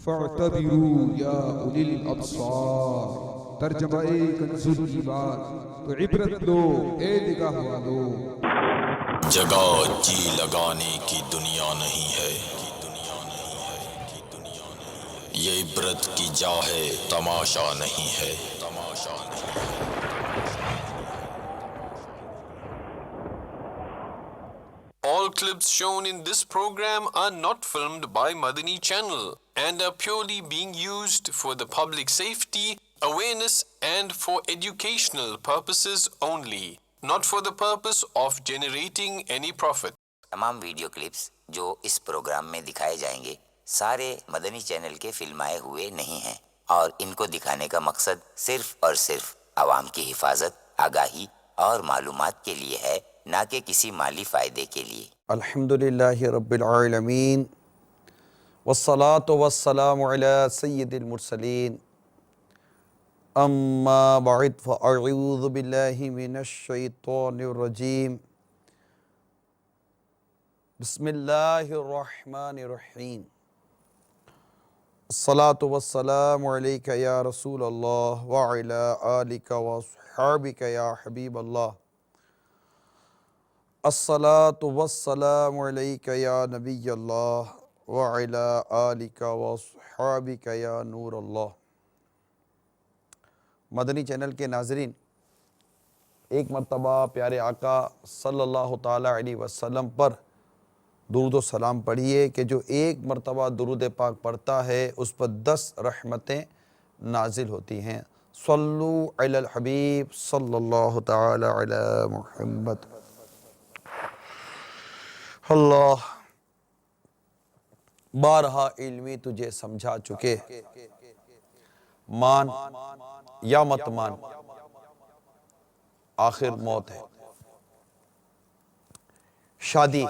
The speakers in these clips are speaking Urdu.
فاعتبروا یا اولی الابصار، ترجمہ کنز الایمان، تو عبرت لو اے نگاہ والو۔ جگہ جی لگانے کی دنیا نہیں ہے، یہ عبرت کی جا ہے، تماشا نہیں ہے۔ All clips shown in this program are not filmed by Madani Channel and are purely being used for the public safety, awareness and for educational purposes only, not for the purpose of generating any profit. تمام ویڈیو کلپس جو اس پروگرام میں دکھائے جائیں گے سارے مدنی چینل کے فلمائے ہوئے نہیں ہیں اور ان کو دکھانے کا مقصد صرف اور صرف عوام کی حفاظت، آگاہی اور معلومات کے لیے ہے، نہ کہ کسی مالی فائدے کے لیے۔ الحمدللہ رب العالمین والصلاة والسلام علی سید المرسلین، اما بعد فاعوذ باللہ من الشیطان الرجیم، بسم اللہ الرحمن الرحیم، الصلاة والسلام علیک یا رسول اللہ وعلی آلک واصحابک یا حبیب اللہ، الصلاة والسلام علیک یا نبی اللہ وعلی آلک واصحابک یا نور اللہ۔ مدنی چینل کے ناظرین، ایک مرتبہ پیارے آقا صلی اللہ تعالیٰ علیہ وسلم پر درود و سلام پڑھیے کہ جو ایک مرتبہ درود پاک پڑھتا ہے اس پر 10 رحمتیں نازل ہوتی ہیں۔ صلو علی الحبیب صلی اللہ تعالی علی محمد۔ اللہ بارہا علمی تجھے سمجھا چکے، مان یا مت مان، آخر موت ہے۔ شادی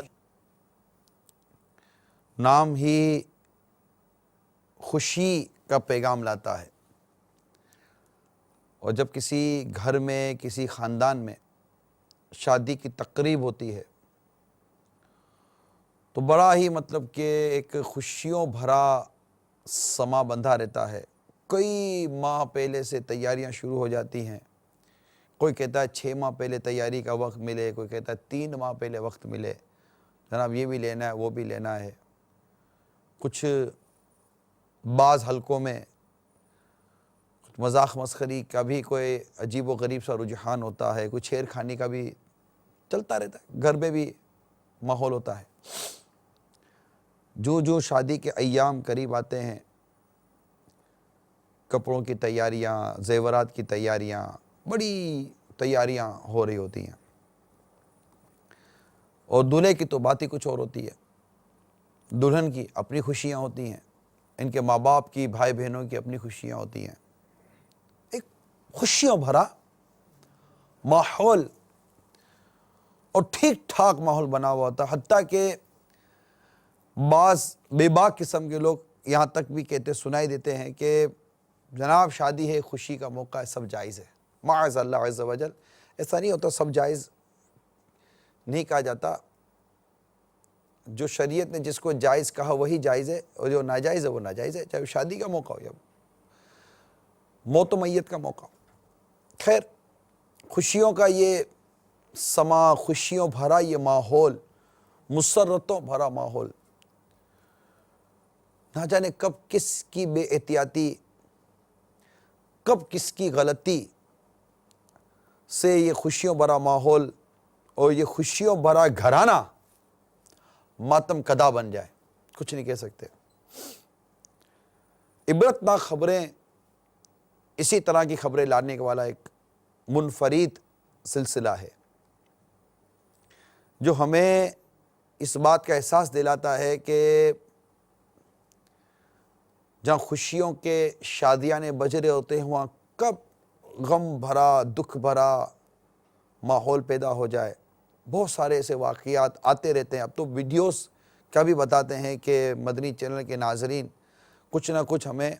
نام ہی خوشی کا پیغام لاتا ہے، اور جب کسی گھر میں کسی خاندان میں شادی کی تقریب ہوتی ہے تو بڑا ہی مطلب کہ ایک خوشیوں بھرا سما بندھا رہتا ہے۔ کئی ماہ پہلے سے تیاریاں شروع ہو جاتی ہیں، کوئی کہتا ہے 6 ماہ پہلے تیاری کا وقت ملے، کوئی کہتا ہے 3 ماہ پہلے وقت ملے، جناب یہ بھی لینا ہے وہ بھی لینا ہے۔ کچھ بعض حلقوں میں مذاق مسخری کا بھی کوئی عجیب و غریب سا رجحان ہوتا ہے، کوئی چھیر خانی کا بھی چلتا رہتا ہے، گھر میں بھی ماحول ہوتا ہے۔ جو شادی کے ایام قریب آتے ہیں، کپڑوں کی تیاریاں، زیورات کی تیاریاں، بڑی تیاریاں ہو رہی ہوتی ہیں، اور دولہے کی تو بات ہی کچھ اور ہوتی ہے۔ دلہن کی اپنی خوشیاں ہوتی ہیں، ان کے ماں باپ کی، بھائی بہنوں کی اپنی خوشیاں ہوتی ہیں۔ ایک خوشیوں بھرا ماحول اور ٹھیک ٹھاک ماحول بنا ہوا ہوتا ہے، حتیٰ کہ بعض بے باک قسم کے لوگ یہاں تک بھی کہتے سنائی دیتے ہیں کہ جناب شادی ہے، خوشی کا موقع ہے، سب جائز ہے۔ معاذ اللہ عز و جل، ایسا نہیں ہوتا، سب جائز نہیں کہا جاتا۔ جو شریعت نے جس کو جائز کہا وہی جائز ہے، اور جو ناجائز ہے وہ ناجائز ہے، چاہے شادی کا موقع ہو یا موت و میت کا موقع ہو۔ خیر، خوشیوں کا یہ سما، خوشیوں بھرا یہ ماحول، مسرتوں بھرا ماحول، نہ جانے کب کس کی بے احتیاطی، کب کس کی غلطی سے یہ خوشیوں بھرا ماحول اور یہ خوشیوں بھرا گھرانہ ماتم کدا بن جائے، کچھ نہیں کہہ سکتے۔ عبرتناک خبریں، اسی طرح کی خبریں لانے والا ایک منفرد سلسلہ ہے جو ہمیں اس بات کا احساس دلاتا ہے کہ جہاں خوشیوں کے شادیانے بج رہے ہوتے ہیں وہاں کب غم بھرا، دکھ بھرا ماحول پیدا ہو جائے۔ بہت سارے ایسے واقعات آتے رہتے ہیں۔ اب تو ویڈیوز کا بھی بتاتے ہیں کہ مدنی چینل کے ناظرین کچھ نہ کچھ ہمیں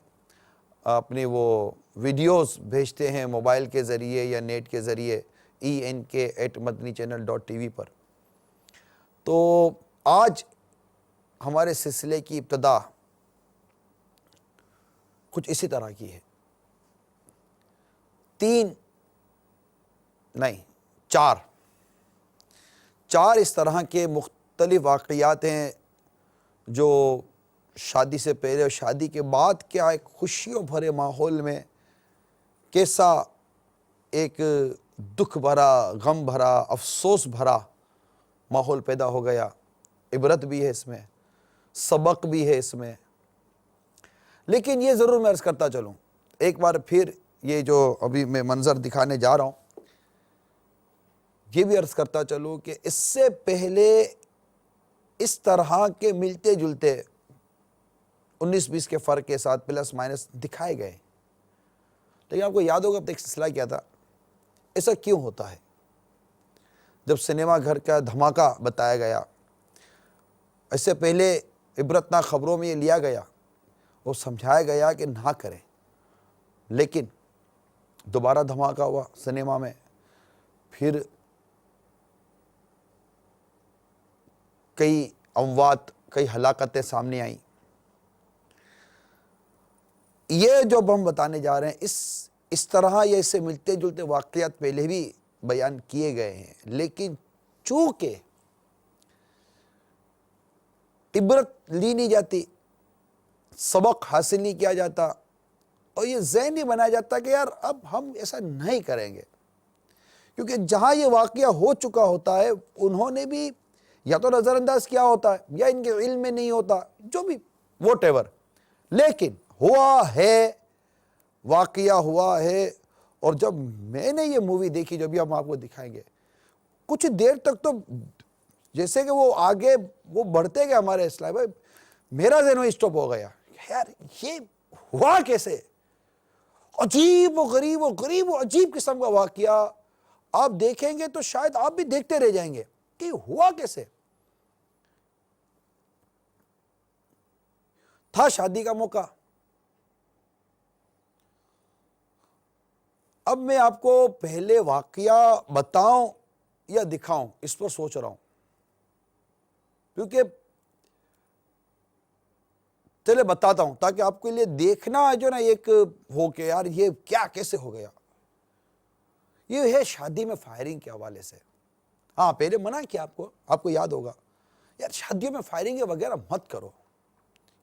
اپنی وہ ویڈیوز بھیجتے ہیں موبائل کے ذریعے یا نیٹ کے ذریعے enk@madanichannel.tv پر۔ تو آج ہمارے سلسلے کی ابتدا کچھ اسی طرح کی ہے. 3 نہیں 4 اس طرح کے مختلف واقعات ہیں جو شادی سے پہلے اور شادی کے بعد کیا ایک خوشیوں بھرے ماحول میں کیسا ایک دکھ بھرا، غم بھرا، افسوس بھرا ماحول پیدا ہو گیا. عبرت بھی ہے اس میں، سبق بھی ہے اس میں. لیکن یہ ضرور میں عرض کرتا چلوں ایک بار پھر، یہ جو ابھی میں منظر دکھانے جا رہا ہوں یہ بھی عرض کرتا چلوں کہ اس سے پہلے اس طرح کے ملتے جلتے 19-20 کے فرق کے ساتھ پلس مائنس دکھائے گئے. لیکن آپ کو یاد ہوگا اب تک سلسلہ کیا تھا، ایسا کیوں ہوتا ہے؟ جب سنیما گھر کا دھماکہ بتایا گیا، اس سے پہلے عبرتناک خبروں میں یہ لیا گیا، وہ سمجھایا گیا کہ نہ کریں، لیکن دوبارہ دھماکہ ہوا سنیما میں، پھر کئی اموات، کئی ہلاکتیں سامنے آئیں. یہ جو ہم بتانے جا رہے ہیں اس طرح یا اس سے ملتے جلتے واقعات پہلے بھی بیان کیے گئے ہیں، لیکن چونکہ عبرت لی نہیں جاتی، سبق حاصل نہیں کیا جاتا، اور یہ ذہن نہیں بنایا جاتا کہ یار اب ہم ایسا نہیں کریں گے، کیونکہ جہاں یہ واقعہ ہو چکا ہوتا ہے انہوں نے بھی یا تو نظر انداز کیا ہوتا ہے یا ان کے علم میں نہیں ہوتا، جو بھی واٹ ایور، لیکن ہوا ہے، واقعہ ہوا ہے. اور جب میں نے یہ مووی دیکھی، جو بھی ہم آپ کو دکھائیں گے، کچھ دیر تک تو جیسے کہ وہ آگے وہ بڑھتے گئے ہمارے اسلام بھائی، میرا ذہن میں اسٹاپ ہو گیا، یار یہ ہوا کیسے؟ عجیب و غریب و عجیب قسم کا واقعہ آپ دیکھیں گے تو شاید آپ بھی دیکھتے رہ جائیں گے کہ ہوا کیسے. تھا شادی کا موقع. اب میں آپ کو پہلے واقعہ بتاؤں یا دکھاؤں، اس پر سوچ رہا ہوں، کیونکہ چلے بتاتا ہوں تاکہ آپ کے لیے دیکھنا جو نا ایک ہو کہ یار یہ کیا کیسے ہو گیا. یہ ہے شادی میں فائرنگ کے حوالے سے. ہاں پہلے منع کیا آپ کو یاد ہوگا، یار شادیوں میں فائرنگ وغیرہ مت کرو،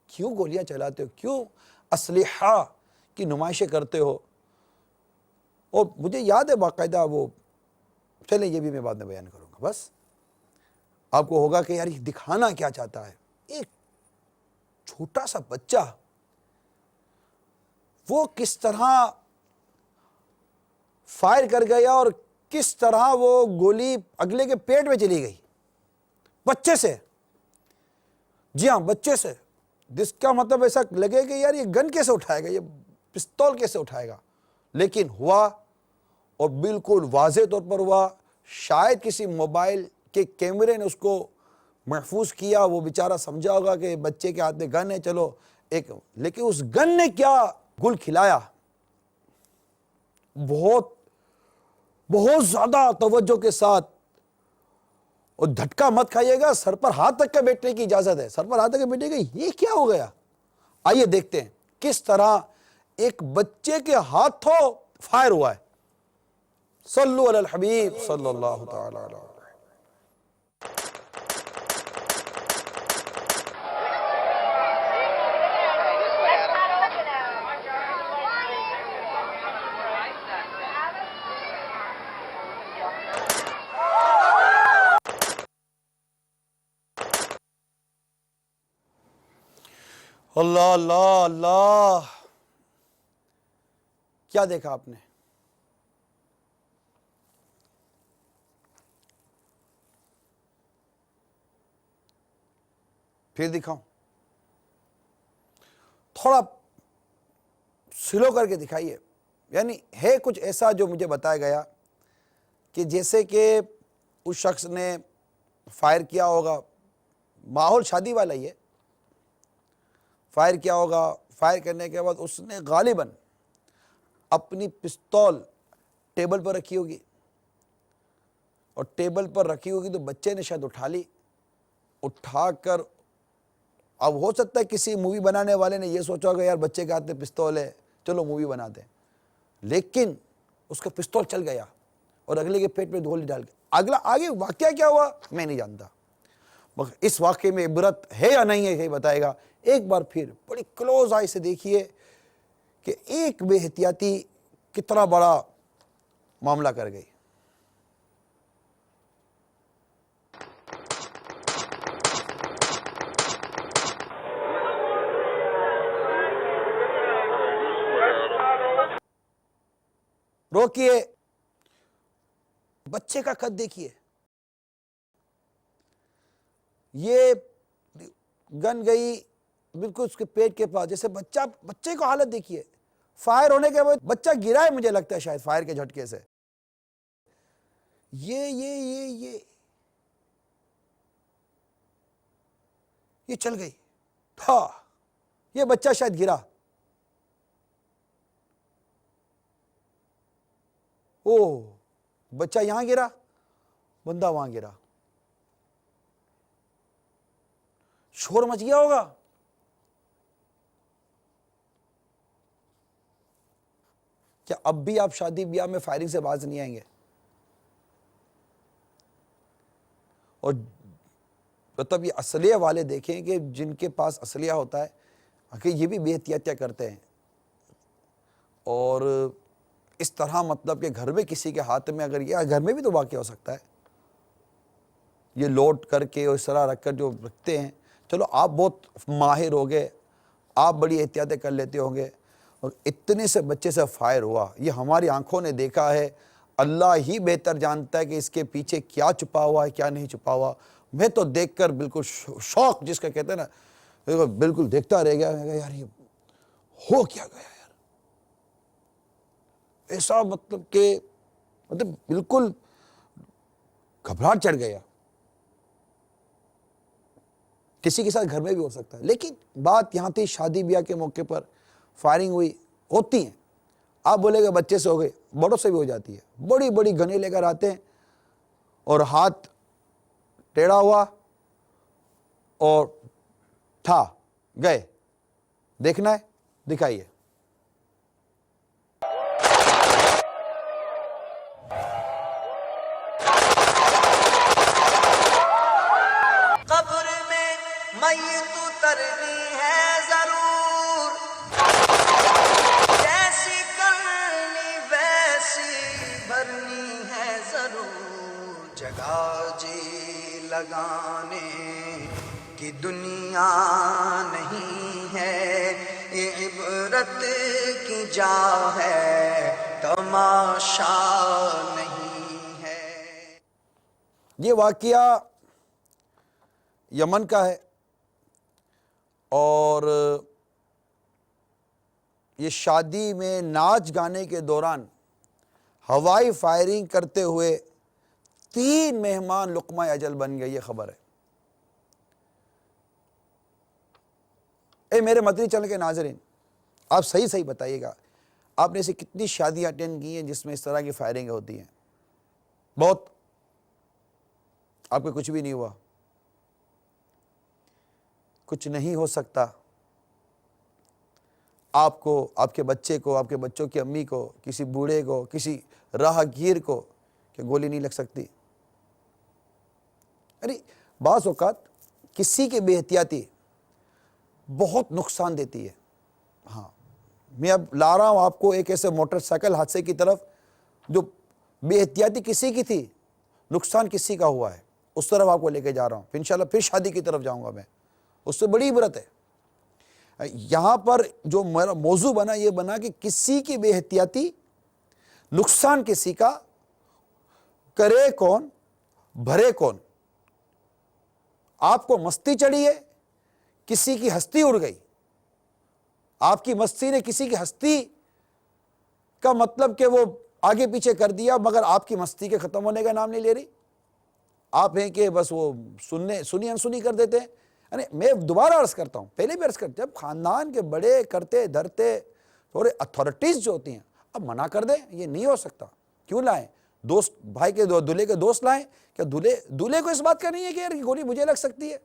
کیوں گولیاں چلاتے ہو، کیوں اسلحہ کی نمائشیں کرتے ہو. اور مجھے یاد ہے باقاعدہ وہ، چلیں یہ بھی میں بعد میں بیان کروں گا. بس آپ کو ہوگا کہ یار یہ دکھانا کیا چاہتا ہے. ایک چھوٹا سا بچہ وہ کس طرح فائر کر گیا اور کس طرح وہ گولی اگلے کے پیٹ میں چلی گئی، بچے سے. جی ہاں بچے سے، جس کا مطلب ایسا لگے کہ یار یہ گن کیسے اٹھائے گا، یہ پستول کیسے اٹھائے گا. لیکن ہوا، اور بالکل واضح طور پر ہوا. شاید کسی موبائل کے کیمرے نے اس کو محفوظ کیا، وہ بیچارہ سمجھا ہوگا کہ بچے کے ہاتھ میں گن ہے، چلو ایک، لیکن اس گن نے کیا گل کھلایا. بہت زیادہ توجہ کے ساتھ، اور جھٹکا مت کھائیے گا، سر پر ہاتھ تک کے بیٹھنے کی اجازت ہے، سر پر ہاتھ تک کے بیٹھنے کی. یہ کیا ہو گیا؟ آئیے دیکھتے ہیں کس طرح ایک بچے کے ہاتھوں فائر ہوا ہے. صلو علی الحبیب صلی اللہ تعالی علیہ وسلم. اللہ اللہ اللہ، کیا دیکھا آپ نے؟ پھر دکھاؤں، تھوڑا سلو کر کے دکھائیے. یعنی ہے کچھ ایسا جو مجھے بتایا گیا کہ جیسے کہ اس شخص نے فائر کیا ہوگا، ماحول شادی والا ہی ہے، فائر کیا ہوگا. فائر کرنے کے بعد اس نے غالباً اپنی پستول ٹیبل پر رکھی ہوگی، اور ٹیبل پر رکھی ہوگی تو بچے نے شاید اٹھا لی، اٹھا کر اب ہو سکتا ہے کسی مووی بنانے والے نے یہ سوچا ہوگا یار بچے کے ہاتھ میں پستول ہے, چلو مووی بناتے ہیں, لیکن اس کا پستول چل گیا اور اگلے کے پیٹ میں گولی ڈال گیا. اگلا آگے واقعہ کیا ہوا میں نہیں جانتا, مگر اس واقعے میں عبرت ہے یا نہیں ہے یہ بتائے گا. ایک بار پھر بڑی کلوز آئی سے دیکھیے کہ ایک بے احتیاطی کتنا بڑا معاملہ کر گئی. روکیے, بچے کا قد دیکھیے, یہ گن گئی بالکل اس کے پیٹ کے پاس, جیسے بچے کو حالت دیکھیے, فائر ہونے کے بعد بچہ گرا ہے مجھے لگتا ہے شاید فائر کے جھٹکے سے. یہ چل گئی تھا, یہ بچہ شاید گرا, بچہ یہاں گرا, بندہ وہاں گرا, شور مچ گیا ہوگا. کیا اب بھی آپ شادی بیاہ میں فائرنگ سے باز نہیں آئیں گے؟ اور مطلب یہ اسلحے والے دیکھیں کہ جن کے پاس اسلحہ ہوتا ہے کہ یہ بھی بے احتیاطیاں کرتے ہیں, اور اس طرح مطلب کہ گھر میں کسی کے ہاتھ میں, اگر یہ گھر میں بھی تو واقع ہو سکتا ہے, یہ لوڈ کر کے اور اس طرح رکھ کر جو رکھتے ہیں. چلو آپ بہت ماہر ہو گئے, آپ بڑی احتیاطیں کر لیتے ہوں گے, اور اتنے سے بچے سے فائر ہوا, یہ ہماری آنکھوں نے دیکھا ہے, اللہ ہی بہتر جانتا ہے کہ اس کے پیچھے کیا چھپا ہوا ہے کیا نہیں چھپا ہوا. میں تو دیکھ کر بالکل شوق جس کا کہتے ہیں نا, بالکل دیکھتا رہ گیا, یار یہ ہو کیا گیا یار, ایسا مطلب کہ بالکل گھبراہٹ چڑھ گیا. کسی کے ساتھ گھر میں بھی ہو سکتا ہے, لیکن بات یہاں تھی شادی بیاہ کے موقع پر فائرنگ ہوئی, ہوتی ہیں. آپ بولے گا بچے سے ہو گئے, بڑوں سے بھی ہو جاتی ہے. بڑی بڑی گنیں لے کر آتے ہیں اور ہاتھ ٹیڑھا ہوا اور تھا گئے. دیکھنا ہے دکھائیے. قبر میں میت اترنی ہے ضرور, جیسی کرنی ویسی بھرنی ہے ضرور. جگہ جی لگانے کی دنیا نہیں ہے, یہ عبرت کی جا ہے, تماشا نہیں ہے. یہ واقعہ یمن کا ہے, اور یہ شادی میں ناچ گانے کے دوران ہوائی فائرنگ کرتے ہوئے 3 مہمان لقمہ اجل بن گئے, یہ خبر ہے. اے میرے مدنی چینل کے ناظرین, آپ صحیح بتائیے گا, آپ نے ایسی کتنی شادیاں اٹینڈ کی ہیں جس میں اس طرح کی فائرنگ ہوتی ہیں؟ بہت. آپ کو کچھ بھی نہیں ہوا؟ کچھ نہیں ہو سکتا آپ کو, آپ کے بچے کو, آپ کے بچوں کی امی کو, کسی بوڑھے کو, کسی راہ گیر کو کہ گولی نہیں لگ سکتی؟ ارے بعض اوقات کسی کی بے احتیاطی بہت نقصان دیتی ہے. ہاں, میں اب لا رہا ہوں آپ کو ایک ایسے موٹر سائیکل حادثے کی طرف جو بے احتیاطی کسی کی تھی, نقصان کسی کا ہوا ہے, اس طرف آپ کو لے کے جا رہا ہوں. پھر انشاءاللہ پھر شادی کی طرف جاؤں گا میں, اس سے بڑی عبرت ہے. یہاں پر جو میرا موضوع بنا یہ بنا کہ کسی کی بے احتیاطی نقصان کسی کا, کرے کون بھرے کون. آپ کو مستی چڑھی ہے, کسی کی ہستی اڑ گئی, آپ کی مستی نے کسی کی ہستی کا مطلب کہ وہ آگے پیچھے کر دیا, مگر آپ کی مستی کے ختم ہونے کا نام نہیں لے رہی. آپ ہیں کہ بس وہ سنی انسنی کر دیتے ہیں. میں دوبارہ عرض کرتا ہوں, پہلے بھی عرض کرتا ہوں, جب خاندان کے بڑے کرتے دھرتے تھوڑے اتھارٹیز جو ہوتی ہیں اب منع کر دیں, یہ نہیں ہو سکتا. کیوں لائیں؟ دوست بھائی کے دولہے کے دوست لائیں, کیا دولہے کو اس بات کا نہیں ہے کہ یار گولی مجھے لگ سکتی ہے؟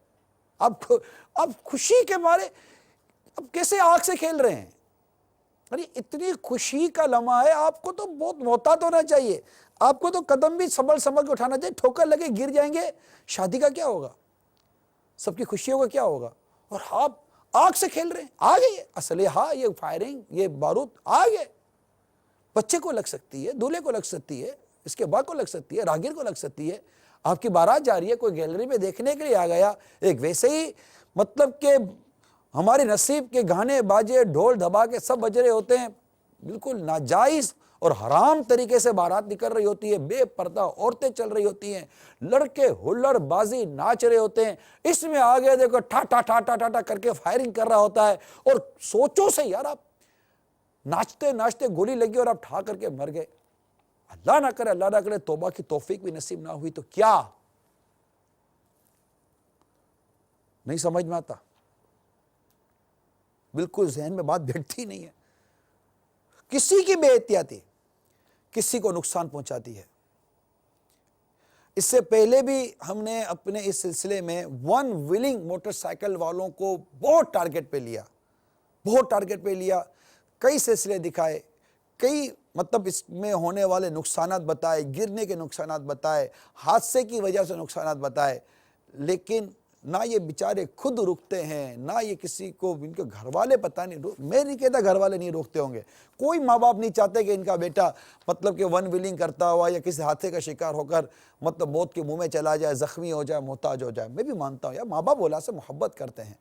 اب خوشی کے مارے اب کیسے آنکھ سے کھیل رہے ہیں؟ یعنی اتنی خوشی کا لمحہ ہے، آپ کو تو بہت محتاط ہونا چاہیے، آپ کو تو قدم بھی سنبھل کے اٹھانا چاہیے، ٹھوکر لگے گر جائیں گے، شادی کا کیا ہوگا، سب کی خوشیوں کا کیا ہوگا؟ اور آپ آگ سے کھیل رہے ہیں، آ گئی اسلحہ، یہ فائرنگ، یہ بارود آ گئے، بچے کو لگ سکتی ہے، دولہے کو لگ سکتی ہے، اس کے باپ کو لگ سکتی ہے، راہگیر کو لگ سکتی ہے، آپ کی بارات جا رہی ہے، کوئی گیلری میں دیکھنے کے لیے آ گیا، ایک ویسے ہی مطلب کہ ہمارے نصیب کے گانے باجے ڈھول دھماکے سب بج رہے ہوتے ہیں، بالکل ناجائز اور حرام طریقے سے بارات نکل رہی ہوتی ہے، بے پردہ عورتیں چل رہی ہوتی ہیں، لڑکے ہلڑ بازی ناچ رہے ہوتے ہیں، اس میں آگے دیکھو ٹھا ٹھا ٹھا ٹھا ٹھا کر کے فائرنگ کر رہا ہوتا ہے، اور سوچو سے یار آپ ناچتے ناچتے گولی لگی اور آپ ٹھا کر کے مر گئے، اللہ نہ کرے توبہ کی توفیق بھی نصیب نہ ہوئی تو کیا؟ نہیں سمجھ میں آتا، بالکل ذہن میں بات بیٹھتی نہیں ہے، کسی کی بے احتیاطی کسی کو نقصان پہنچاتی ہے۔ اس سے پہلے بھی ہم نے اپنے اس سلسلے میں ون ویلنگ موٹر سائیکل والوں کو بہت ٹارگٹ پہ لیا، کئی سلسلے دکھائے، کئی مطلب اس میں ہونے والے نقصانات بتائے، گرنے کے نقصانات بتائے، حادثے کی وجہ سے نقصانات بتائے، لیکن نہ یہ بیچارے خود رکتے ہیں، نہ یہ کسی کو، ان کے گھر والے پتہ نہیں، میں نہیں کہتا گھر والے نہیں روکتے ہوں گے، کوئی ماں باپ نہیں چاہتے کہ ان کا بیٹا مطلب کہ ون ویلنگ کرتا ہوا یا کسی حادثے کا شکار ہو کر مطلب موت کے منہ میں چلا جائے، زخمی ہو جائے، محتاج ہو جائے۔ میں بھی مانتا ہوں یار ماں باپ اولاد سے محبت کرتے ہیں،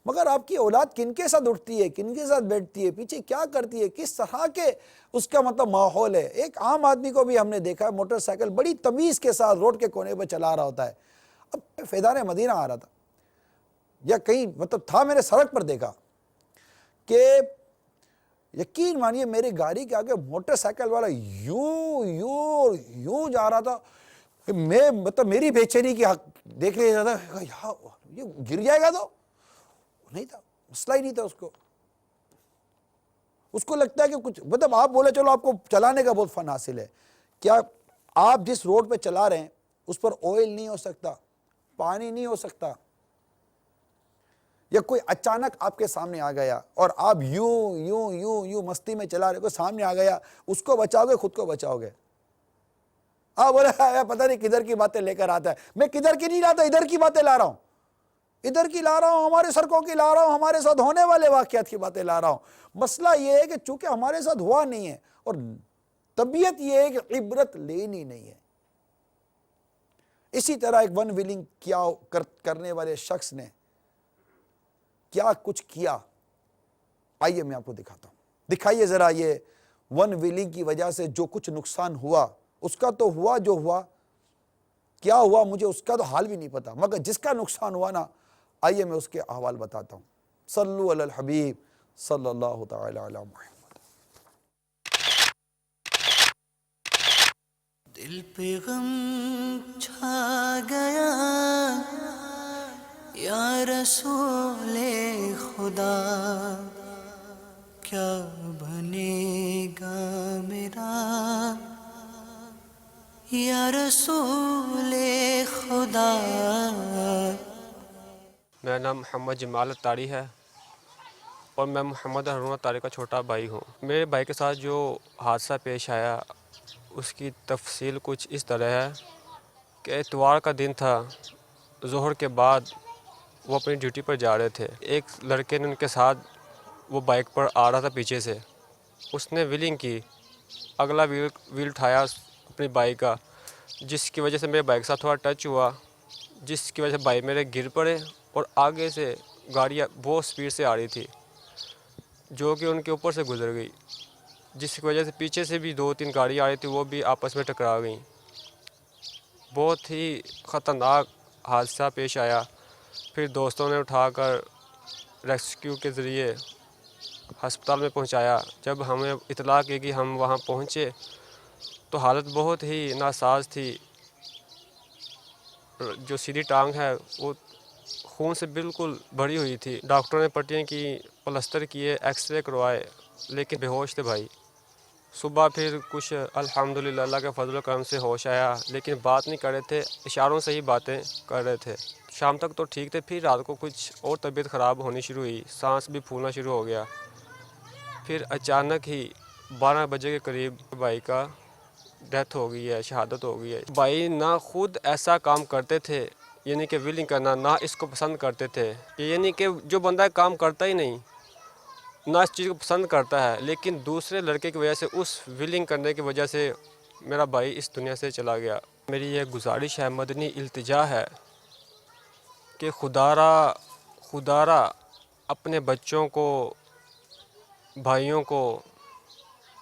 مگر آپ کی اولاد کن کے ساتھ اٹھتی ہے، کن کے ساتھ بیٹھتی ہے، پیچھے کیا کرتی ہے، کس طرح کے اس کا مطلب ماحول ہے۔ ایک عام آدمی کو بھی ہم نے دیکھا ہے موٹر سائیکل بڑی تمیز کے ساتھ روڈ کے کونے پہ چلا رہا ہوتا ہے۔ اب فیضان مدینہ آ رہا تھا یا کہیں مطلب تھا، میں نے سڑک پر دیکھا کہ یقین مانیے میری گاڑی کے آگے موٹر سائیکل والا یوں جا رہا تھا کہ میں مطلب میری بے چینی کی دیکھ رہا تھا، یہ گر جائے گا تو نہیں تھا، مسئلہ ہی نہیں تھا اس کو لگتا ہے کہ کچھ مطلب آپ بولے چلو آپ کو چلانے کا بہت فن حاصل ہے، کیا آپ جس روڈ پہ چلا رہے ہیں اس پر آئل نہیں ہو سکتا، پانی نہیں ہو سکتا، یا کوئی اچانک آپ کے سامنے آ گیا اور آپ یوں مستی میں چلا رہے، کوئی سامنے آ گیا، اس کو بچاؤ گے خود کو بچاؤ گے؟ آپ بولے پتہ نہیں کدھر کی باتیں لے کر آتا ہے، میں کدھر کی نہیں لاتا، ادھر کی باتیں لا رہا ہوں، ادھر کی لا رہا ہوں، ہمارے سڑکوں کی لا رہا ہوں، ہمارے ساتھ ہونے والے واقعات کی باتیں لا رہا ہوں۔ مسئلہ یہ ہے کہ چونکہ ہمارے ساتھ ہوا نہیں ہے، اور طبیعت یہ ہے کہ عبرت لینی نہیں ہے۔ اسی طرح ایک ون ویلنگ کیا کرنے والے شخص نے کیا کچھ کیا، آئیے میں آپ کو دکھاتا ہوں، دکھائیے ذرا یہ ون ویلنگ کی وجہ سے جو کچھ نقصان ہوا، اس کا تو ہوا جو ہوا، کیا ہوا مجھے اس کا تو حال بھی نہیں پتا، مگر جس کا نقصان ہوا نا، آئیے میں اس کے احوال بتاتا ہوں۔ صلو علی الحبیب صلی اللہ تعالی علی محمد۔ دل پہ غم چھا گیا یا رسول خدا، کیا بنے گا میرا یا رسول خدا۔ میرا نام محمد جمال اتاری ہے اور میں محمد ہارون اتاری کا چھوٹا بھائی ہوں۔ میرے بھائی کے ساتھ جو حادثہ پیش آیا اس کی تفصیل کچھ اس طرح ہے کہ اتوار کا دن تھا، ظہر کے بعد وہ اپنی ڈیوٹی پر جا رہے تھے، ایک لڑکے نے ان کے ساتھ وہ بائک پر آ رہا تھا پیچھے سے، اس نے ویلنگ کی، اگلا ویل اٹھایا اپنی بائک کا، جس کی وجہ سے میرے بائک کے ساتھ تھوڑا ٹچ ہوا، جس کی وجہ سے بائک میرے گر پڑے اور آگے سے گاڑیاں بہت سپیڈ سے آ رہی تھی جو کہ ان کے اوپر سے گزر گئی، جس کی وجہ سے پیچھے سے بھی 2-3 گاڑیاں آ رہی تھی، وہ بھی آپس میں ٹکرا گئیں۔ بہت ہی خطرناک حادثہ پیش آیا۔ پھر دوستوں نے اٹھا کر ریسکیو کے ذریعے ہسپتال میں پہنچایا۔ جب ہمیں اطلاع کی کہ ہم وہاں پہنچے تو حالت بہت ہی ناساز تھی، جو سیدھی ٹانگ ہے وہ خون سے بالکل بھری ہوئی تھی۔ ڈاکٹروں نے پٹیاں کی، پلسٹر کیے، ایکس رے کروائے، لیکن بے ہوش تھے بھائی۔ صبح پھر کچھ الحمدللہ اللہ کے فضل و کرم سے ہوش آیا، لیکن بات نہیں کر رہے تھے، اشاروں سے ہی باتیں کر رہے تھے شام تک تو ٹھیک تھے، پھر رات کو کچھ اور طبیعت خراب ہونی شروع ہوئی، سانس بھی پھولنا شروع ہو گیا. پھر اچانک ہی 12 بجے کے قریب بھائی کا ڈیتھ ہو گئی ہے، شہادت ہو گئی ہے. بھائی نہ خود ایسا کام کرتے تھے، یعنی کہ ویلنگ کرنا، نہ اس کو پسند کرتے تھے. یعنی کہ جو بندہ کام کرتا ہی نہیں، نہ اس چیز کو پسند کرتا ہے، لیکن دوسرے لڑکے کی وجہ سے، اس ویلنگ کرنے کی وجہ سے میرا بھائی اس دنیا سے چلا گیا. میری یہ گزارش ہے، مدنی التجا ہے کہ خدا را اپنے بچوں کو، بھائیوں کو،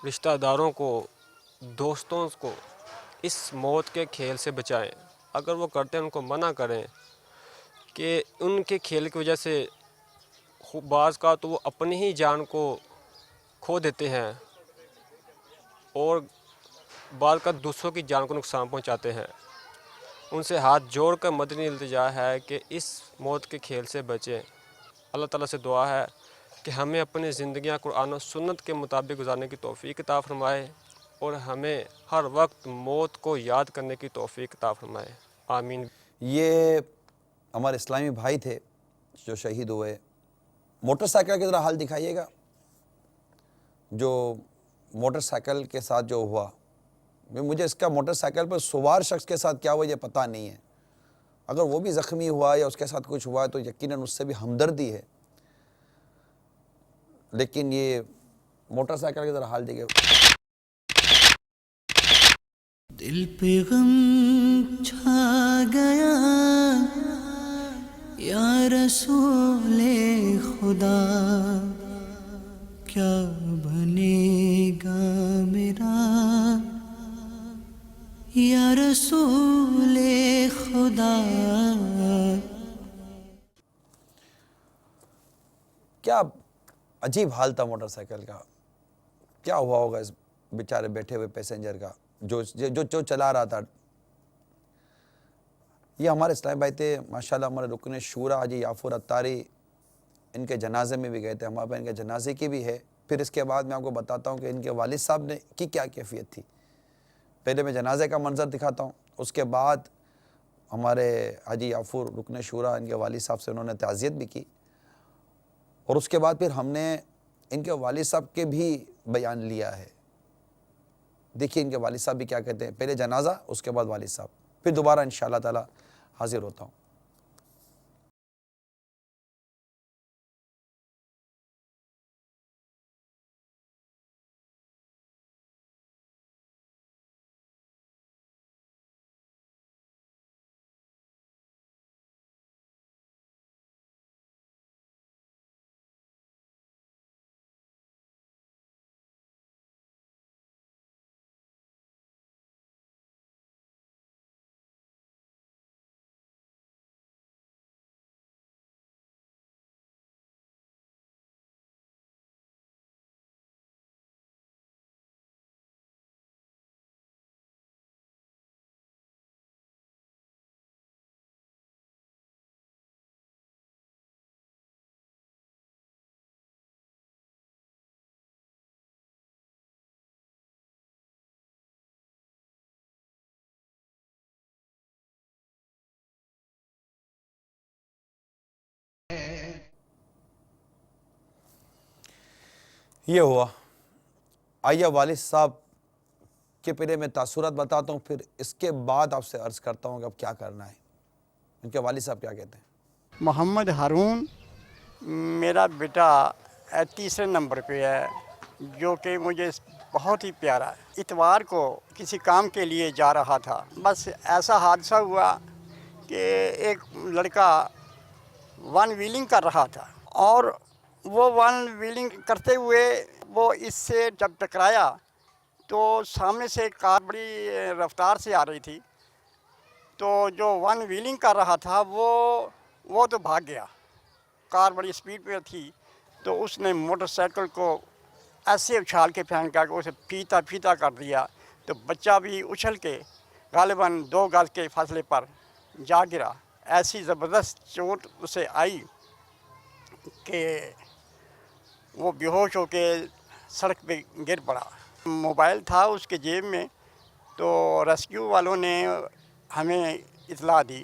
رشتہ داروں کو، دوستوں کو اس موت کے کھیل سے بچائیں. اگر وہ کرتے ہیں ان کو منع کریں کہ ان کے کھیل کی وجہ سے بعض کا تو وہ اپنی ہی جان کو کھو دیتے ہیں اور بعض کا دوسروں کی جان کو نقصان پہنچاتے ہیں. ان سے ہاتھ جوڑ کر مدنی التجا ہے کہ اس موت کے کھیل سے بچیں. اللہ تعالیٰ سے دعا ہے کہ ہمیں اپنی زندگیاں قرآن و سنت کے مطابق گزارنے کی توفیق عطا فرمائے اور ہمیں ہر وقت موت کو یاد کرنے کی توفیق عطا فرمائے. آمین. یہ ہمارے اسلامی بھائی تھے جو شہید ہوئے. موٹر سائیکل کی ذرا حال دکھائیے گا. جو موٹر سائیکل کے ساتھ جو ہوا، مجھے اس کا موٹر سائیکل پر سوار شخص کے ساتھ کیا ہوا یہ پتہ نہیں ہے. اگر وہ بھی زخمی ہوا یا اس کے ساتھ کچھ ہوا ہے تو یقیناً اس سے بھی ہمدردی ہے. لیکن یہ موٹر سائیکل کی ذرا حال دیکھیں. دل پہ غم چھا گیا یا رسول خدا، کیا بنے گا میرا یا رسول خدا. کیا عجیب حال تھا موٹر سائیکل کا. کیا ہوا ہوگا اس بیچارے بیٹھے ہوئے پیسنجر کا جو چلا رہا تھا. یہ ہمارے اسلامی بھائی تھے ماشاءاللہ. ہمارے رکن شورا حاجی یافور اتاری، ان کے جنازے میں بھی گئے تھے. ہمارے ان کے جنازے کی بھی ہے. پھر اس کے بعد میں آپ کو بتاتا ہوں کہ ان کے والد صاحب نے کی کیا کیفیت تھی. پہلے میں جنازے کا منظر دکھاتا ہوں، اس کے بعد ہمارے حاجی یافور رکن شورا ان کے والد صاحب سے انہوں نے تعزیت بھی کی، اور اس کے بعد پھر ہم نے ان کے والد صاحب کے بھی بیان لیا ہے. دیکھیے ان کے والد صاحب بھی کیا کہتے ہیں. پہلے جنازہ، اس کے بعد والد صاحب، پھر دوبارہ انشاءاللہ تعالی حاضر ہوتا ہوں. یہ ہوا. آئیے والد صاحب کے پہلے میں تاثرات بتاتا ہوں، پھر اس کے بعد آپ سے عرض کرتا ہوں کہ اب کیا کرنا ہے. ان کے والد صاحب کیا کہتے ہیں. محمد ہارون میرا بیٹا تیسرے نمبر پہ ہے، جو کہ مجھے بہت ہی پیارا ہے. اتوار کو کسی کام کے لیے جا رہا تھا، بس ایسا حادثہ ہوا کہ ایک لڑکا ون ویلنگ کر رہا تھا، اور وہ ون ویلنگ کرتے ہوئے وہ اس سے جب ٹکرایا تو سامنے سے ایک کار بڑی رفتار سے آ رہی تھی. تو جو ون ویلنگ کر رہا تھا وہ تو بھاگ گیا. کار بڑی اسپیڈ پہ تھی، تو اس نے موٹر سائیکل کو ایسے اچھال کے پھینکا کہ اسے پھیتا کر دیا. تو بچہ بھی اچھل کے غالباً 2 گز کے فاصلے پر جا گرا. ایسی زبردست چوٹ اسے آئی کہ وہ بے ہوش ہو کے سڑک پہ گر پڑا. موبائل تھا اس کے جیب میں، تو ریسکیو والوں نے ہمیں اطلاع دی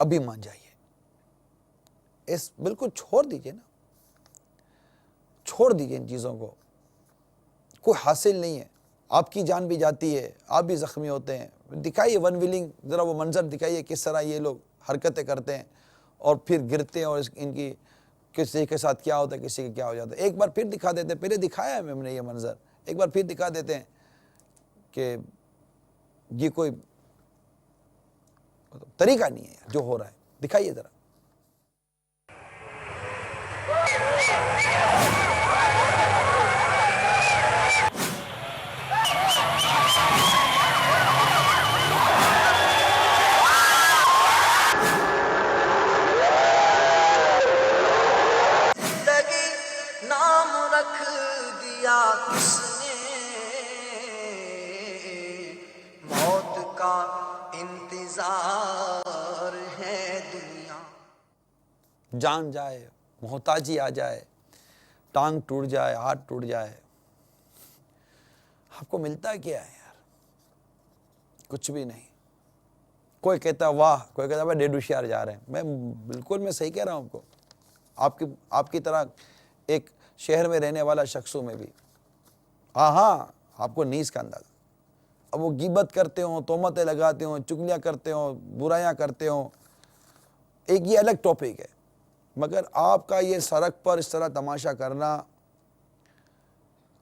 ابھی مان جائیے. اس بالکل چھوڑ دیجئے نا, چھوڑ دیجئے ان چیزوں کو, کوئی حاصل نہیں ہے. آپ کی جان بھی جاتی ہے, آپ بھی زخمی ہوتے ہیں. دکھائیے ون ویلنگ, ذرا وہ منظر دکھائیے کس طرح یہ لوگ حرکتیں کرتے ہیں اور پھر گرتے ہیں, اور ان کی کسی کے ساتھ کیا ہوتا ہے, کسی کا کیا ہو جاتا ہے. ایک بار پھر دکھا دیتے ہیں, پہلے دکھایا ہے ہم نے یہ منظر, ایک بار پھر دکھا دیتے ہیں کہ یہ کوئی طریقہ نہیں ہے جو ہو رہا ہے. دکھائیے ذرا. زندگی نام رکھ دیا کس نے, موت کا انتظار ہے دنیا. جان جائے, محتاجی آ جائے, ٹانگ ٹوٹ جائے, ہاتھ ٹوٹ جائے, آپ کو ملتا کیا ہے یار؟ کچھ بھی نہیں. کوئی کہتا ہے واہ, کوئی کہتا ہے میں ڈیڈ ہوشیار جا رہے ہیں. میں صحیح کہہ رہا ہوں آپ کو. آپ کی طرح ایک شہر میں رہنے والا شخص ہوں میں بھی. ہاں آپ کو نیز کا اندازہ. اب وہ غیبت کرتے ہوں, تہمتیں لگاتے ہوں, چگلیاں کرتے ہوں, برائیاں کرتے ہوں, ایک یہ الگ ٹاپک ہے. مگر آپ کا یہ سڑک پر اس طرح تماشا کرنا,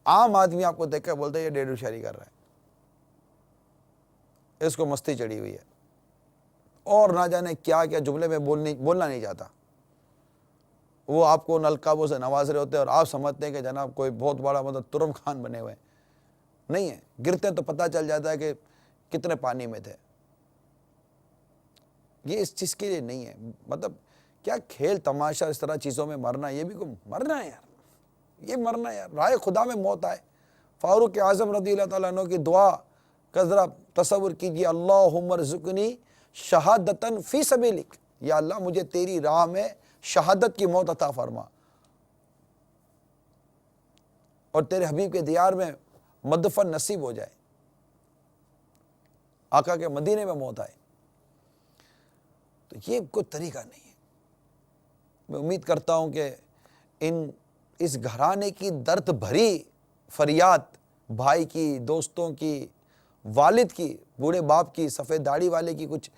عام آدمی آپ کو دیکھ کر بولتا ہے یہ ڈیڈ ہوشیاری کر رہا ہے, اس کو مستی چڑھی ہوئی ہے, اور نہ جانے کیا کیا جملے میں بولنا نہیں چاہتا. وہ آپ کو نلقابوں سے نواز رہے ہوتے ہیں, اور آپ سمجھتے ہیں کہ جناب کوئی بہت بڑا مطلب ترم خان بنے ہوئے ہیں. نہیں ہے, گرتے تو پتہ چل جاتا ہے کہ کتنے پانی میں تھے. یہ اس چیز کے لیے نہیں ہے. مطلب کیا کھیل تماشا اس طرح چیزوں میں مرنا, یہ بھی کوئی مرنا ہے یار, یہ مرنا ہے یار. رائے خدا میں موت آئے. فاروق اعظم رضی اللہ تعالیٰ عنہ کی دعا کا ذرا تصور کیجیے, اللہم ارزقنی شہادتن فی سبیلک, یا اللہ مجھے تیری راہ میں شہادت کی موت عطا فرما, اور تیرے حبیب کے دیار میں مدفن نصیب ہو جائے, آقا کے مدینے میں موت آئے. تو یہ کوئی طریقہ نہیں ہے. میں امید کرتا ہوں کہ اس گھرانے کی درد بھری فریاد, بھائی کی, دوستوں کی, والد کی, بوڑھے باپ کی, سفید داڑھی والے کی, کچھ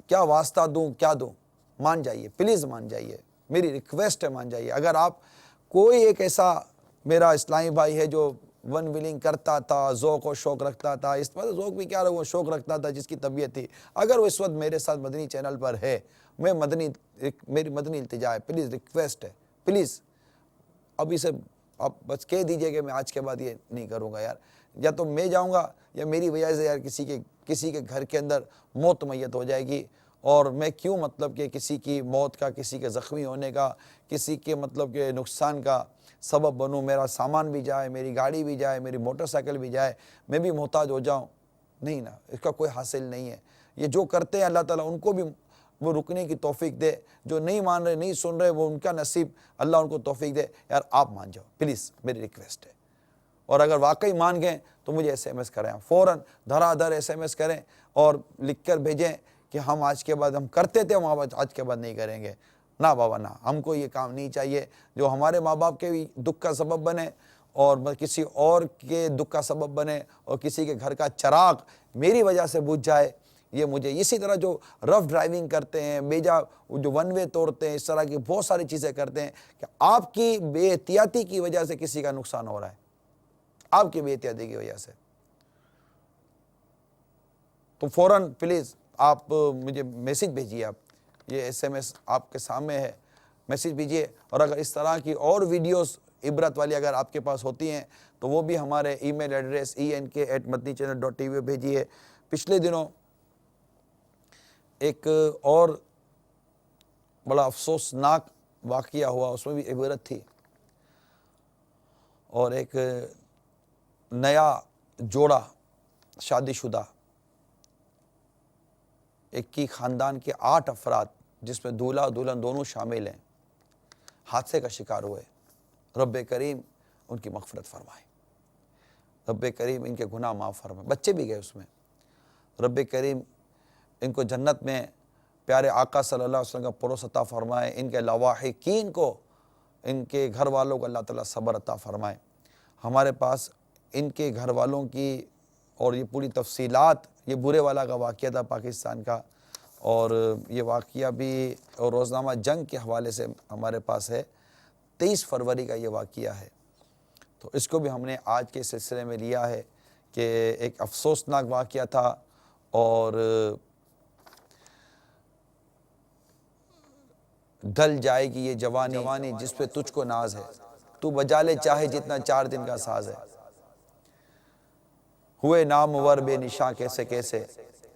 کیا واسطہ دوں, کیا دوں, مان جائیے, پلیز مان جائیے, میری ریکویسٹ ہے, مان جائیے. اگر آپ کوئی ایک ایسا میرا اسلامی بھائی ہے جو ون ویلنگ کرتا تھا, ذوق و شوق رکھتا تھا, اس پر ذوق بھی کیا رہا, وہ شوق رکھتا تھا, جس کی طبیعت تھی, اگر وہ اس وقت میرے ساتھ مدنی چینل پر ہے, میری مدنی التجا ہے, پلیز ریکویسٹ ہے, پلیز ابھی سے آپ بس کہہ دیجئے کہ میں آج کے بعد یہ نہیں کروں گا یار. یا تو میں جاؤں گا, یا میری وجہ سے یار کسی کے گھر کے اندر موت میت ہو جائے گی, اور میں کیوں مطلب کہ کسی کی موت کا, کسی کے زخمی ہونے کا, کسی کے مطلب کہ نقصان کا سبب بنوں. میرا سامان بھی جائے, میری گاڑی بھی جائے, میری موٹر سائیکل بھی جائے, میں بھی محتاج ہو جاؤں. نہیں نا, اس کا کوئی حاصل نہیں ہے. یہ جو کرتے ہیں اللہ تعالیٰ ان کو بھی وہ رکنے کی توفیق دے. جو نہیں مان رہے, نہیں سن رہے, وہ ان کا نصیب, اللہ ان کو توفیق دے. یار آپ مان جاؤ پلیز, میری ریکویسٹ ہے. اور اگر واقعی مان گئے تو مجھے ایس ایم ایس کریں, فوراً دھڑا دھڑ ایس ایم ایس کریں اور لکھ کر بھیجیں کہ ہم آج کے بعد ہم کرتے تھے, ہم آج کے بعد نہیں کریں گے. نہ بابا نہ, ہم کو یہ کام نہیں چاہیے جو ہمارے ماں باپ کے بھی دکھ کا سبب بنے, اور کسی اور کے دکھ کا سبب بنے, اور کسی کے گھر کا چراغ میری وجہ سے بجھ جائے. یہ مجھے اسی طرح جو رف ڈرائیونگ کرتے ہیں, بیجا جو ون وے توڑتے ہیں, اس طرح کی بہت ساری چیزیں کرتے ہیں کہ آپ کی بے احتیاطی کی وجہ سے کسی کا نقصان ہو رہا ہے, آپ کی بے احتیاطی کی وجہ سے. تو فوراً پلیز آپ مجھے میسیج بھیجیے. آپ یہ ایس ایم ایس آپ کے سامنے ہے, میسیج بھیجیے. اور اگر اس طرح کی اور ویڈیوز عبرت والی اگر آپ کے پاس ہوتی ہیں تو وہ بھی ہمارے ای میل ایڈریس enk@madnichannel.tv بھیجیے. پچھلے دنوں ایک اور بڑا افسوسناک واقعہ ہوا, اس میں بھی عبرت تھی. اور ایک نیا جوڑا شادی شدہ, ایک ہی خاندان کے 8 افراد جس میں دولہا دلہن دونوں شامل ہیں, حادثے کا شکار ہوئے. رب کریم ان کی مغفرت فرمائے, رب کریم ان کے گناہ معاف فرمائے. بچے بھی گئے اس میں. رب کریم ان کو جنت میں پیارے آقا صلی اللہ علیہ وسلم کا پروس عطا فرمائے، ان کے لواحقین کو، ان کے گھر والوں کو اللہ تعالیٰ صبر عطا فرمائے۔ ہمارے پاس ان کے گھر والوں کی اور یہ پوری تفصیلات، یہ بورے والا کا واقعہ تھا پاکستان کا، اور یہ واقعہ بھی اور روزنامہ جنگ کے حوالے سے ہمارے پاس ہے، 23 فروری کا یہ واقعہ ہے۔ تو اس کو بھی ہم نے آج کے سلسلے میں لیا ہے کہ ایک افسوسناک واقعہ تھا، اور ڈھل جائے گی یہ جوانی جس پہ تجھ کو ناز ہے، تو بجا لے چاہے جتنا 4 دن کا ساز ہے۔ ہوئے نامور بے نشاں کیسے کیسے،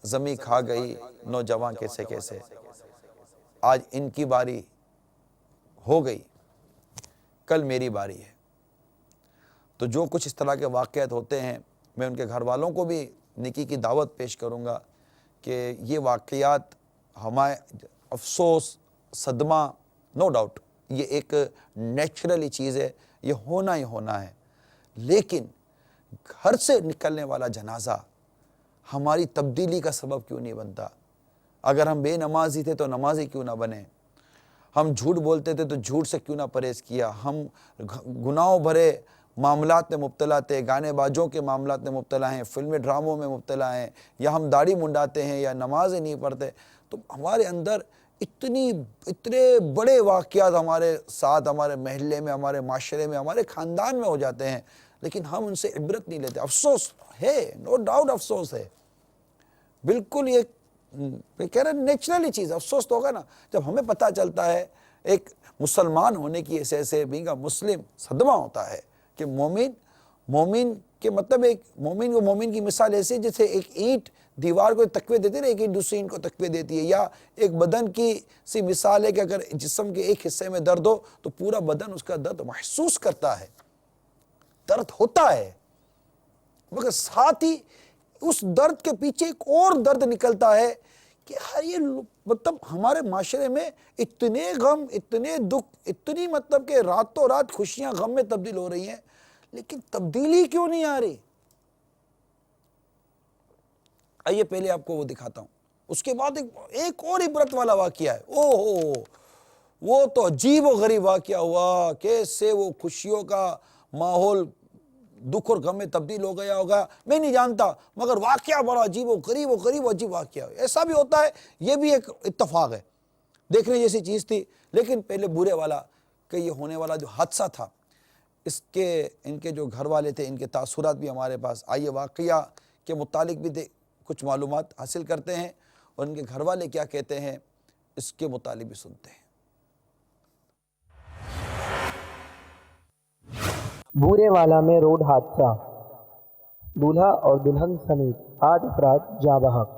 زمیں کھا گئی نوجوان کیسے کیسے۔ آج ان کی باری ہو گئی، کل میری باری ہے۔ تو جو کچھ اس طرح کے واقعات ہوتے ہیں، میں ان کے گھر والوں کو بھی نیکی کی دعوت پیش کروں گا کہ یہ واقعات ہمارے افسوس، صدمہ، نو ڈاؤٹ یہ ایک نیچرلی چیز ہے، یہ ہونا ہی ہونا ہے، لیکن گھر سے نکلنے والا جنازہ ہماری تبدیلی کا سبب کیوں نہیں بنتا؟ اگر ہم بے نمازی تھے تو نمازی کیوں نہ بنے؟ ہم جھوٹ بولتے تھے تو جھوٹ سے کیوں نہ پرہیز کیا؟ ہم گناہوں بھرے معاملات میں مبتلا تھے، گانے بازوں کے معاملات میں مبتلا ہیں، فلمی ڈراموں میں مبتلا ہیں، یا ہم داڑھی منڈاتے ہیں یا نمازیں نہیں پڑھتے، تو ہمارے اندر اتنے بڑے واقعات ہمارے ساتھ، ہمارے محلے میں، ہمارے معاشرے میں، ہمارے خاندان میں ہو جاتے ہیں، لیکن ہم ان سے عبرت نہیں لیتے۔ افسوس ہے، نو ڈاؤٹ افسوس ہے، بالکل یہ کہہ رہے نیچرلی چیز، افسوس تو ہوگا نا جب ہمیں پتہ چلتا ہے۔ ایک مسلمان ہونے کی ایسے بینگ اے مسلم صدمہ ہوتا ہے کہ مومن کے مطلب ایک مومن کو، مومن کی مثال ایسی ہے جیسے ایک اینٹ دیوار کو تقویہ دیتی ہے نا، ایک اینٹ دوسری اینٹ کو تقویہ دیتی ہے، یا ایک بدن کی سی مثال ہے کہ اگر جسم کے ایک حصے میں درد ہو تو پورا بدن اس کا درد محسوس کرتا ہے، درد ہوتا ہے، مگر ساتھ ہی اس درد کے پیچھے ایک اور درد نکلتا ہے کہ یہ مطلب ہمارے معاشرے میں اتنے غم، اتنے دکھ، اتنی مطلب کہ راتوں رات خوشیاں غم میں تبدیل ہو رہی ہیں، لیکن تبدیلی کیوں نہیں آ رہی؟ آئیے پہلے آپ کو وہ دکھاتا ہوں، اس کے بعد ایک اور عبرت والا واقعہ ہے۔ وہ تو عجیب و غریب واقعہ ہوا، کیسے وہ خوشیوں کا ماحول دکھ اور غم میں تبدیل ہو گیا ہوگا، میں نہیں جانتا، مگر واقعہ بڑا عجیب و غریب عجیب واقعہ ہے۔ ایسا بھی ہوتا ہے، یہ بھی ایک اتفاق ہے، دیکھنے جیسی چیز تھی۔ لیکن پہلے بورے والا کہ یہ ہونے والا جو حادثہ تھا، ان کے جو گھر والے تھے، ان کے تاثرات بھی ہمارے پاس۔ آئیے واقعہ کے متعلق بھی کچھ معلومات حاصل کرتے ہیں، اور ان کے گھر والے کیا کہتے ہیں اس کے متعلق بھی سنتے ہیں۔ بورے والا میں روڈ حادثہ، دولہا اور دلہن سمیت 8 افراد جاں بحق۔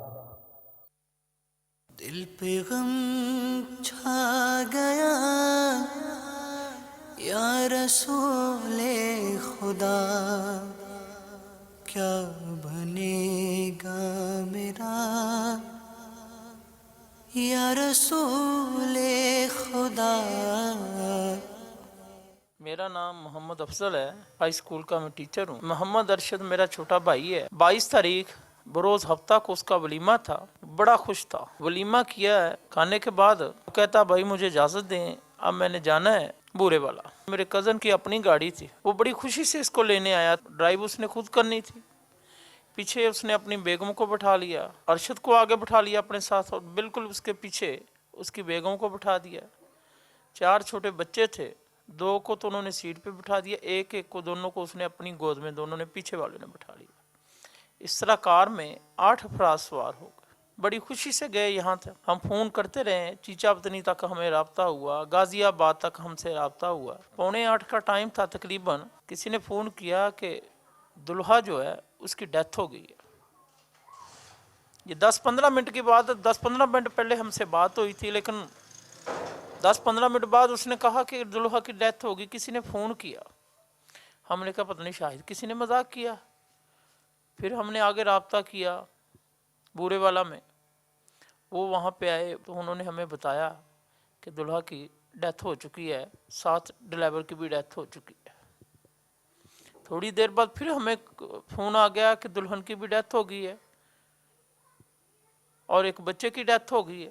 دل پہ غم چھا گیا یا رسول خدا، کیا بنے گا میرا یا رسول خدا۔ میرا نام محمد افضل ہے، ہائی اسکول کا میں ٹیچر ہوں۔ محمد ارشد میرا چھوٹا بھائی ہے۔ 22 تاریخ بروز ہفتہ کو اس کا ولیمہ تھا، بڑا خوش تھا۔ ولیمہ کیا ہے، کھانے کے بعد وہ کہتا بھائی مجھے اجازت دیں، اب میں نے جانا ہے بورے والا۔ میرے کزن کی اپنی گاڑی تھی، وہ بڑی خوشی سے اس کو لینے آیا، ڈرائیو اس نے خود کرنی تھی۔ پیچھے اس نے اپنی بیگم کو بٹھا لیا، ارشد کو آگے بٹھا لیا اپنے ساتھ، اور بالکل اس کے پیچھے اس کی بیگم کو بٹھا دیا۔ 4 چھوٹے بچے تھے، 2 کو تو انہوں نے سیٹ پہ بٹھا دیا، ایک کو دونوں کو اس نے اپنی گود میں، دونوں نے پیچھے والے نے بٹھا لیا۔ اس طرح کار میں 8 افراد سوار ہو گئے۔ بڑی خوشی سے گئے یہاں تک، ہم فون کرتے رہے، چیچا پتنی تک ہمیں رابطہ ہوا، غازی آباد تک ہم سے رابطہ ہوا۔ 7:45 کا ٹائم تھا تقریباً، کسی نے فون کیا کہ دلہا جو ہے اس کی ڈیتھ ہو گئی ہے۔ یہ 10-15 منٹ کی بات، 10-15 منٹ پہلے ہم سے بات ہوئی تھی، لیکن 10-15 منٹ بعد اس نے کہا کہ دلہا کی ڈیتھ ہوگی، کسی نے فون کیا۔ ہم نے کہا پتہ نہیں شاید کسی نے مذاق کیا۔ پھر ہم نے آگے رابطہ کیا بورے والا میں، وہ وہاں پہ آئے تو انہوں نے ہمیں بتایا کہ دلہا کی ڈیتھ ہو چکی ہے، ساتھ ڈرائیور کی بھی ڈیتھ ہو چکی ہے۔ تھوڑی دیر بعد پھر ہمیں فون آ گیا کہ دلہن کی بھی ڈیتھ ہو گئی ہے اور ایک بچے کی ڈیتھ ہو گئی ہے۔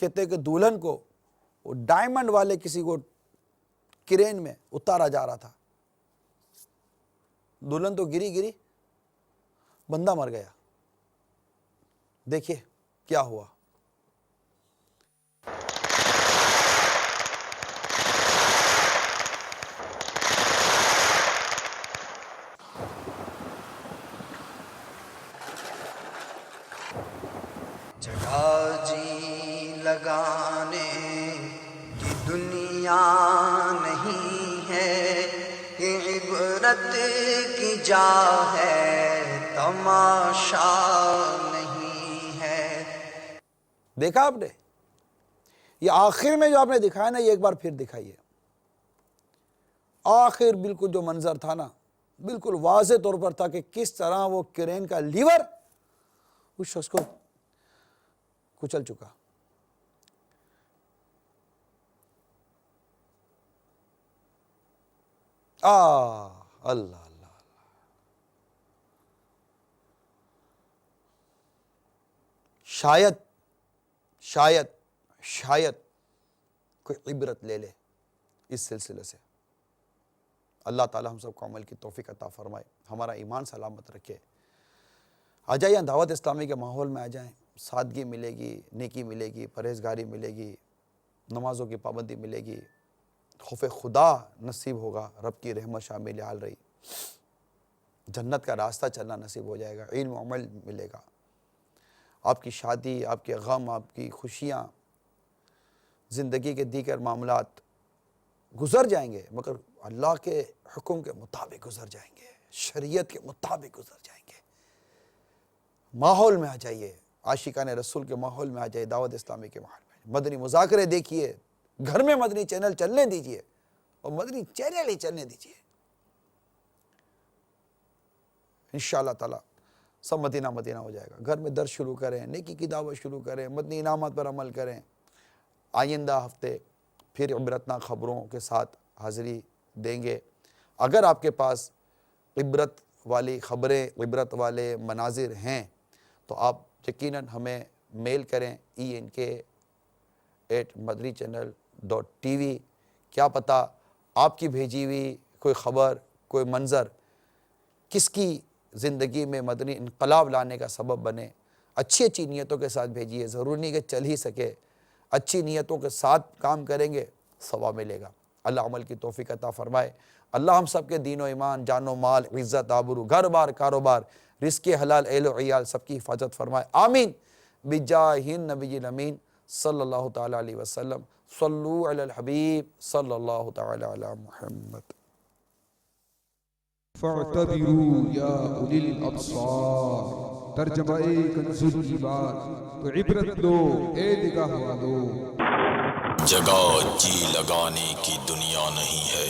کہتے کہ دلہن کو وہ ڈائمنڈ والے کسی کو کرین میں اتارا جا رہا تھا. دلہن تو گری, بندہ مر گیا. دیکھیے کیا ہوا. جگہ جی لگانے کی دنیا نہیں ہے، یہ عبرت کی جا ہے، تماشا نہیں ہے. دیکھا آپ نے یہ آخر میں جو آپ نے دکھایا نا، یہ ایک بار پھر دکھائیے. آخر بالکل جو منظر تھا نا، بالکل واضح طور پر تھا کہ کس طرح وہ کرین کا لیور اس شخص کو کچل چکا. اللہ اللہ شاید شاید شاید کوئی عبرت لے لے اس سلسلے سے. اللہ تعالی ہم سب کو عمل کی توفیق عطا فرمائے، ہمارا ایمان سلامت رکھے. آ جائیں دعوت اسلامی کے ماحول میں آ جائیں. سادگی ملے گی، نیکی ملے گی، پرہیزگاری ملے گی، نمازوں کی پابندی ملے گی، خوف خدا نصیب ہوگا، رب کی رحمت شامل حال رہی، جنت کا راستہ چلنا نصیب ہو جائے گا، علم و عمل ملے گا. آپ کی شادی، آپ کے غم، آپ کی خوشیاں، زندگی کے دیگر معاملات گزر جائیں گے، مگر اللہ کے حکم کے مطابق گزر جائیں گے، شریعت کے مطابق گزر جائیں گے. ماحول میں آ جائیے، عاشقان رسول کے ماحول میں آ جائے، دعوت اسلامی کے ماحول میں. مدنی مذاکرے دیکھیے، گھر میں مدنی چینل چلنے دیجیے، اور مدنی چینل ہی چلنے دیجیے. انشاءاللہ تعالی سب مدینہ مدینہ ہو جائے گا. گھر میں درس شروع کریں، نیکی کی دعوت شروع کریں، مدنی انعامات پر عمل کریں. آئندہ ہفتے پھر عبرتناک خبروں کے ساتھ حاضری دیں گے. اگر آپ کے پاس عبرت والی خبریں، عبرت والے مناظر ہیں تو آپ یقیناً ہمیں میل کریں enk@madanichannel.tv. کیا پتہ آپ کی بھیجی ہوئی کوئی خبر، کوئی منظر کس کی زندگی میں مدنی انقلاب لانے کا سبب بنے. اچھی اچھی نیتوں کے ساتھ بھیجیے، ضروری نہیں کہ چل ہی سکے. اچھی نیتوں کے ساتھ کام کریں گے، ثواب ملے گا. اللہ عمل کی توفیق عطا فرمائے. اللہ ہم سب کے دین و ایمان، جان و مال، عزت آبرو، گھر بار، کاروبار، رزق حلال، اہل و عیال سب کی حفاظت فرمائے. آمین بجاہ النبی الامین صلی اللہ تعالی علیہ وسلم. صلو علی الحبیب صلی اللہ تعالی علی محمد. فاعتبروا یا اولی الابصار. ترجمہ کنز الایمان. تو عبرت لو اے نگاہ والو. جگہ جی لگانے کی دنیا نہیں ہے،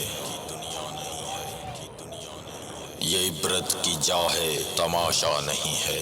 یہ عبرت کی جا ہے، تماشا نہیں ہے.